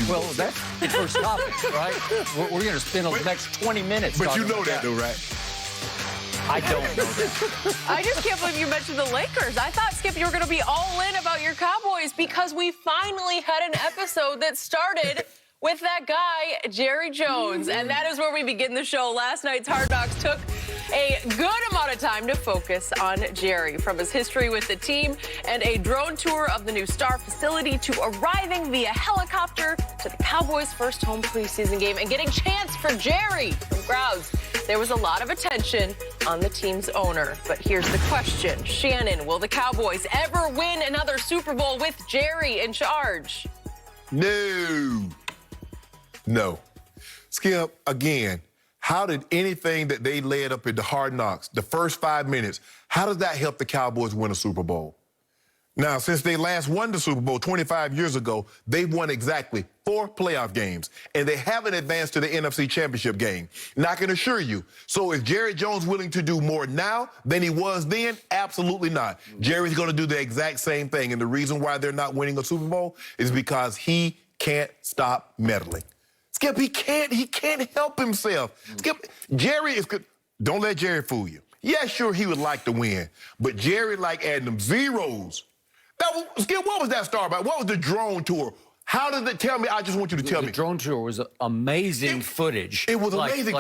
Well, that's the first topic, right? We're going to spend the next 20 minutes. But you talking know about that, though, right? I don't know that. I just can't believe you mentioned the Lakers. I thought, Skip, you were going to be all in about your Cowboys because we finally had an episode that started with that guy, Jerry Jones. And that is where we begin the show. Last night's Hard Knocks took a good amount of time to focus on Jerry, from his history with the team and a drone tour of the new Star facility to arriving via helicopter to the Cowboys' first home preseason game and getting chants for Jerry from crowds. There was a lot of attention on the team's owner. But here's the question. Shannon, will the Cowboys ever win another Super Bowl with Jerry in charge? No. No. Skip, again, how did anything that they led up into Hard Knocks, the first 5 minutes, how does that help the Cowboys win a Super Bowl? Now, since they last won the Super Bowl 25 years ago, they've won exactly 4 playoff games, and they haven't advanced to the NFC Championship game. And I can assure you, so is Jerry Jones willing to do more now than he was then? Absolutely not. Jerry's going to do the exact same thing, and the reason why they're not winning a Super Bowl is because he can't stop meddling. Skip, he can't help himself. Skip, Jerry is good. Don't let Jerry fool you. Yeah, sure, he would like to win, but Jerry like adding them zeros. Skip, what was that star about? What was the drone tour? How did it tell me? I just want you to tell me. The drone tour was amazing footage. It was amazing.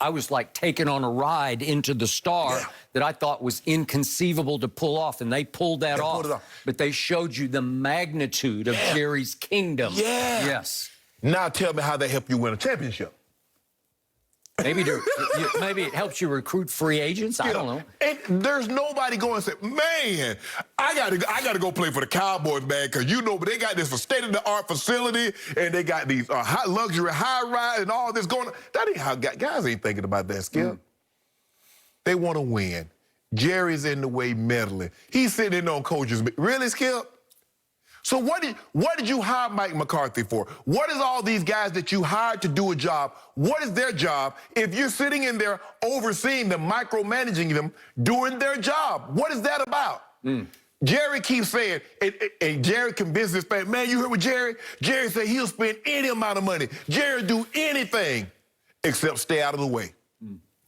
I was like taken on a ride into the Star that I thought was inconceivable to pull off, and they pulled that off. But they showed you the magnitude of Jerry's kingdom. Yeah. Yes. Now tell me how they help you win a championship. Maybe maybe it helps you recruit free agents. I don't know. And there's nobody going to say, man, I gotta go play for the Cowboys, man, because you know, but they got this state-of-the-art facility, and they got these luxury high-rise and all this going on. That ain't how guys ain't thinking about that, Skip. They want to win. Jerry's in the way meddling. He's sitting in on coaches. Really, Skip? So what did you hire Mike McCarthy for? What is all these guys that you hired to do a job? What is their job if you're sitting in there overseeing them, micromanaging them, doing their job? What is that about? Jerry keeps saying, and Jerry convinced his fan, man, you heard what Jerry? Jerry said he'll spend any amount of money. Jerry do anything except stay out of the way.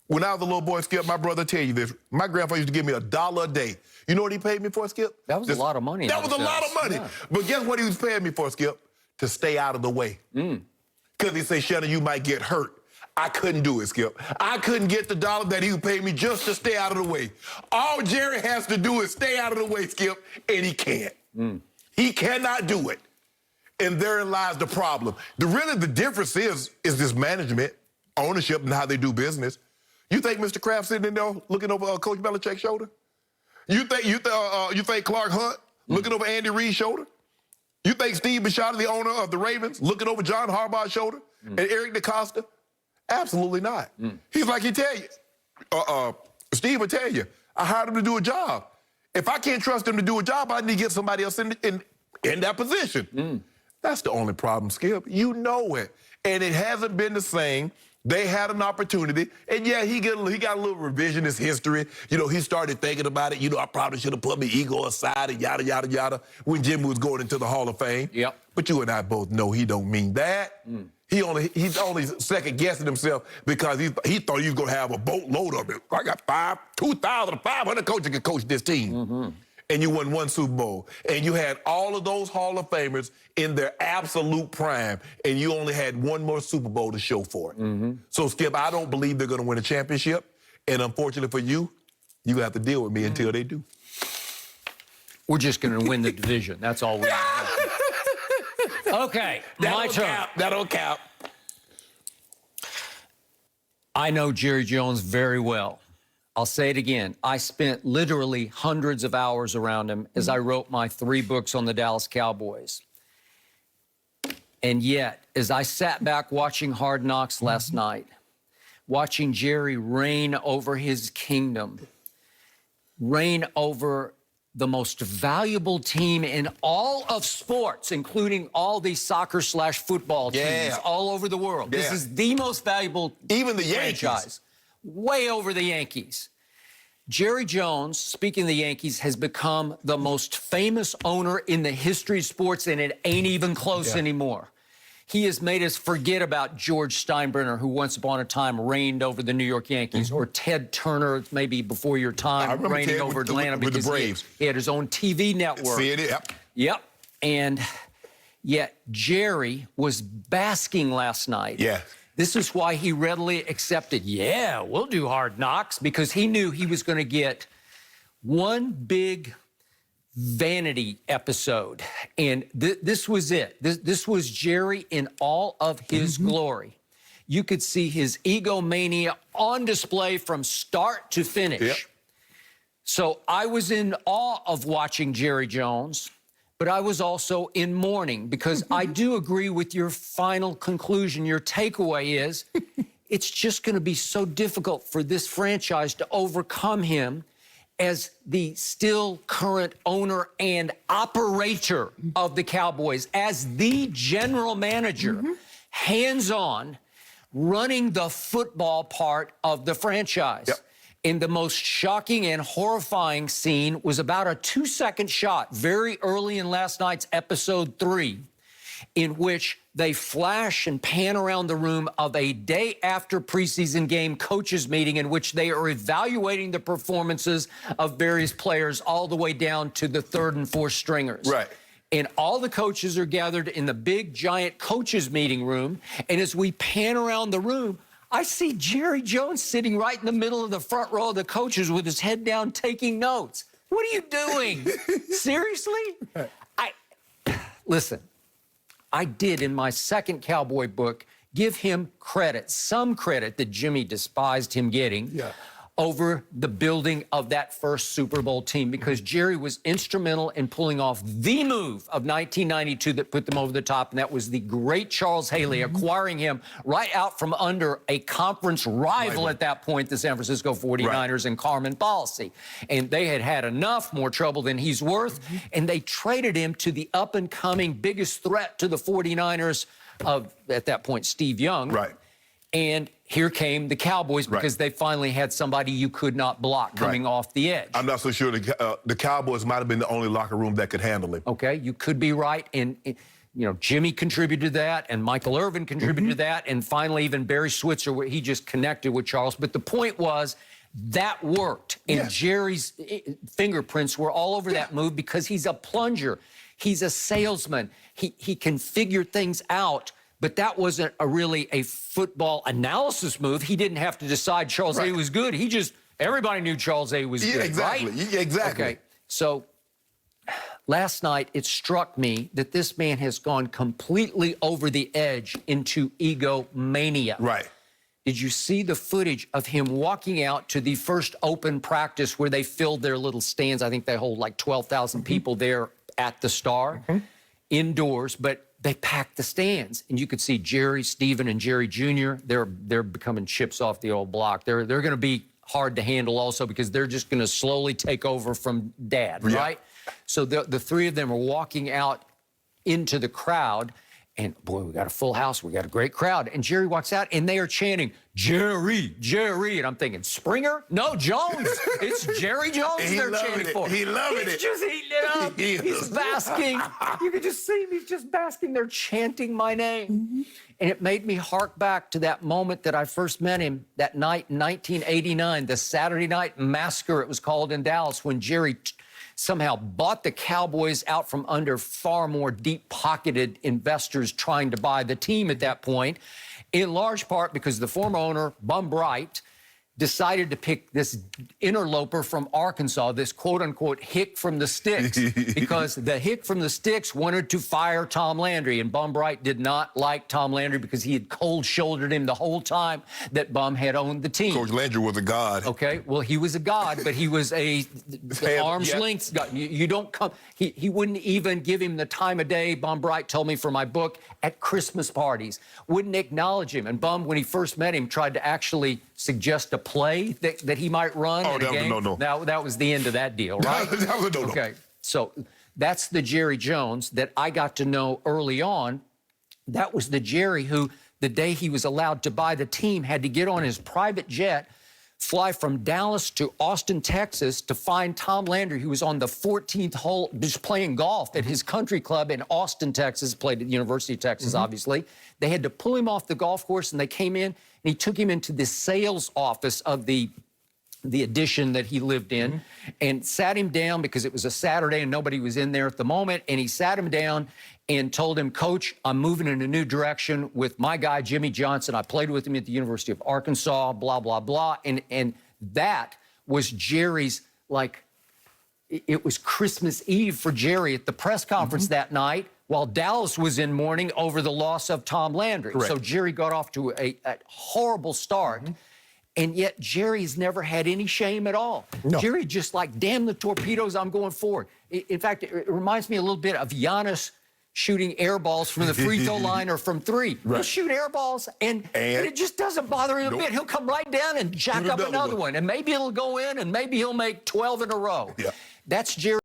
When I was a little boy, Skip, my brother tell you this. My grandfather used to give me $1 a day. You know what he paid me for, Skip? That was a lot of money. That was a lot of money. Yeah. But guess what he was paying me for, Skip? To stay out of the way. Because he said, Shannon, you might get hurt. I couldn't do it, Skip. I couldn't get the dollar that he would pay me just to stay out of the way. All Jerry has to do is stay out of the way, Skip, and he can't. He cannot do it. And therein lies the problem. Really, the difference is this management, ownership, and how they do business. You think Mr. Kraft sitting in there looking over Coach Belichick's shoulder? You think Clark Hunt looking over Andy Reid's shoulder? You think Steve Bisciotti, the owner of the Ravens, looking over John Harbaugh's shoulder? And Eric DeCosta? Absolutely not. He's like he tell you. Steve will tell you, I hired him to do a job. If I can't trust him to do a job, I need to get somebody else in that position. That's the only problem, Skip. You know it. And it hasn't been the same. They had an opportunity, and yeah, he got a little revisionist history. You know, he started thinking about it. You know, I probably should have put my ego aside and yada, yada, yada when Jim was going into the Hall of Fame. Yep. But you and I both know he don't mean that. He's only second-guessing himself because he thought he was going to have a boatload of it. I got 2,500 coaches can coach this team. And you won 1 Super Bowl. And you had all of those Hall of Famers in their absolute prime, and you only had 1 more Super Bowl to show for it. So, Skip, I don't believe they're going to win a championship. And unfortunately for you, you're going to have to deal with me until they do. We're just going to win the division. That's all we have. Okay, my turn. That'll count. I know Jerry Jones very well. I'll say it again. I spent literally hundreds of hours around him as I wrote my 3 books on the Dallas Cowboys. And yet, as I sat back watching Hard Knocks last night, watching Jerry reign over his kingdom, reign over the most valuable team in all of sports, including all these soccer/football teams all over the world. This is the most valuable Even the franchise. Yankees. Way over the Yankees. Jerry Jones, speaking of the Yankees, has become the most famous owner in the history of sports, and it ain't even close anymore. He has made us forget about George Steinbrenner, who once upon a time reigned over the New York Yankees, or Ted Turner, maybe before your time, reigning over Atlanta with because the Braves. He had his own TV network. See it? Yep. Yep. And yet Jerry was basking last night. Yeah. This is why he readily accepted, yeah, we'll do Hard Knocks, because he knew he was going to get one big vanity episode. And this was it. This was Jerry in all of his glory. You could see his egomania on display from start to finish. Yep. So I was in awe of watching Jerry Jones, but I was also in mourning, because I do agree with your final conclusion. Your takeaway is it's just going to be so difficult for this franchise to overcome him as the still current owner and operator of the Cowboys, as the general manager, hands-on, running the football part of the franchise. Yep. And the most shocking and horrifying scene was about a 2-second shot very early in last night's episode 3, in which they flash and pan around the room of a day after preseason game coaches meeting, in which they are evaluating the performances of various players all the way down to the 3rd and 4th stringers. Right. And all the coaches are gathered in the big, giant coaches meeting room. And as we pan around the room, I see Jerry Jones sitting right in the middle of the front row of the coaches with his head down taking notes. What are you doing? Seriously? Listen, I did in my second Cowboy book give him credit, some credit that Jimmy despised him getting, over the building of that first Super Bowl team, because Jerry was instrumental in pulling off the move of 1992 that put them over the top, and that was the great Charles Haley, acquiring him right out from under a conference rival at that point, the San Francisco 49ers, and Carmen Policy. And they had had enough, more trouble than he's worth, and they traded him to the up-and-coming biggest threat to the 49ers of, at that point, Steve Young. Right. And here came the Cowboys, because they finally had somebody you could not block coming off the edge. I'm not so sure the Cowboys might have been the only locker room that could handle him. Okay, you could be right. And, you know, Jimmy contributed to that, and Michael Irvin contributed to that, and finally even Barry Switzer, where he just connected with Charles. But the point was, that worked. And Jerry's fingerprints were all over that move, because he's a plunger. He's a salesman. He can figure things out. But that wasn't really a football analysis move. He didn't have to decide Charles A was good. He just, everybody knew Charles A was good, exactly. right? Yeah, exactly. Okay, so last night it struck me that this man has gone completely over the edge into egomania. Right. Did you see the footage of him walking out to the first open practice where they filled their little stands? I think they hold like 12,000 people there at the Star, indoors, but they packed the stands, and you could see Jerry, Stephen, and Jerry Jr. They're becoming chips off the old block. They're going to be hard to handle also, because they're just going to slowly take over from Dad, right? So the three of them are walking out into the crowd, and boy, we got a full house. We got a great crowd. And Jerry walks out, and they are chanting, Jerry, Jerry. And I'm thinking, Springer? No, Jones. It's Jerry Jones they're chanting for. He loving it. He's just eating it up. He's basking. You can just see him. He's just basking. They're chanting my name. And it made me hark back to that moment that I first met him, that night in 1989, the Saturday Night Massacre, it was called, in Dallas, when Jerry somehow bought the Cowboys out from under far more deep-pocketed investors trying to buy the team at that point, in large part because the former owner, Bum Bright, decided to pick this interloper from Arkansas, this quote-unquote hick from the sticks, because the hick from the sticks wanted to fire Tom Landry, and Bum Bright did not like Tom Landry because he had cold-shouldered him the whole time that Bum had owned the team. Coach Landry was a god. Okay, well, he was a god, but he was a arm's length god. You don't come, he wouldn't even give him the time of day, Bum Bright told me for my book, at Christmas parties. Wouldn't acknowledge him. And Bum, when he first met him, tried to actually suggest a play that he might run in a game. No. That was the end of that deal, right? That was a no-no. Okay, so that's the Jerry Jones that I got to know early on. That was the Jerry who, the day he was allowed to buy the team, had to get on his private jet, fly from Dallas to Austin, Texas to find Tom Landry, who was on the 14th hole just playing golf at his country club in Austin, Texas, played at the University of Texas, obviously. They had to pull him off the golf course, and they came in, and he took him into the sales office of the addition that he lived in and sat him down because it was a Saturday and nobody was in there at the moment. And he sat him down and told him, Coach, I'm moving in a new direction with my guy, Jimmy Johnson. I played with him at the University of Arkansas, blah, blah, blah. And that was Jerry's, like, it was Christmas Eve for Jerry at the press conference that night while Dallas was in mourning over the loss of Tom Landry. Correct. So Jerry got off to a horrible start. And yet Jerry's never had any shame at all. No. Jerry just like, damn the torpedoes, I'm going forward. In fact, it reminds me a little bit of Giannis shooting air balls from the free throw line or from three. He'll shoot air balls and it just doesn't bother him a bit. He'll come right down and jack up another one. And maybe it'll go in and maybe he'll make 12 in a row. Yeah. That's Jerry.